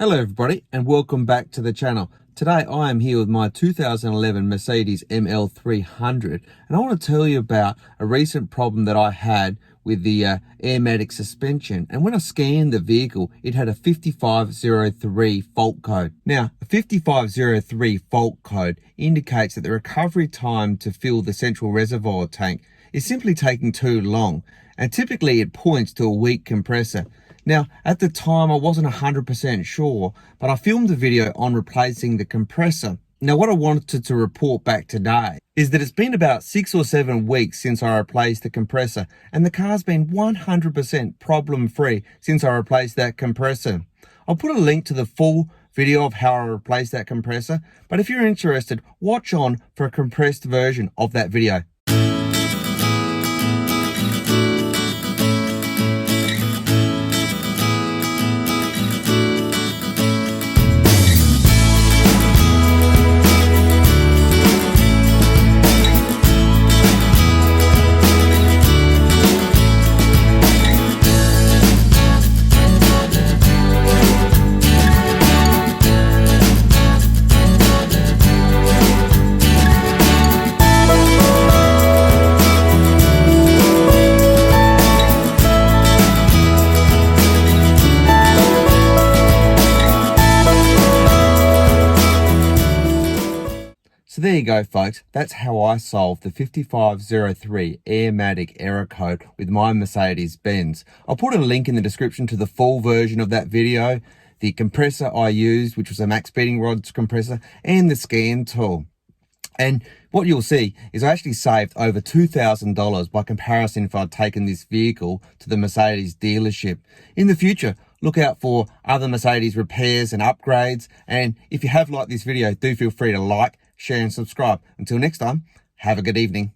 Hello everybody and welcome back to the channel. Today I am here with my 2011 Mercedes ML300 and I want to tell you about a recent problem that I had with the AIRMATIC suspension. And when I scanned the vehicle, it had a 5503 fault code. Now, a 5503 fault code indicates that the recovery time to fill the central reservoir tank is simply taking too long, and typically it points to a weak compressor. Now, at the time, I wasn't 100% sure, but I filmed a video on replacing the compressor. Now, what I wanted to report back today is that it's been about 6 or 7 weeks since I replaced the compressor, and the car's been 100% problem-free since I replaced that compressor. I'll put a link to the full video of how I replaced that compressor, but if you're interested, watch on for a compressed version of that video. So there you go, folks. That's how I solved the 5503 AIRMATIC error code with my Mercedes-Benz. I'll put a link in the description to the full version of that video, the compressor I used, which was a MaxPeedingRods compressor, and the scan tool. And what you'll see is I actually saved over $2,000 by comparison if I'd taken this vehicle to the Mercedes dealership. In the future, look out for other Mercedes repairs and upgrades. And if you have liked this video, do feel free to like, share and subscribe. Until next time, have a good evening.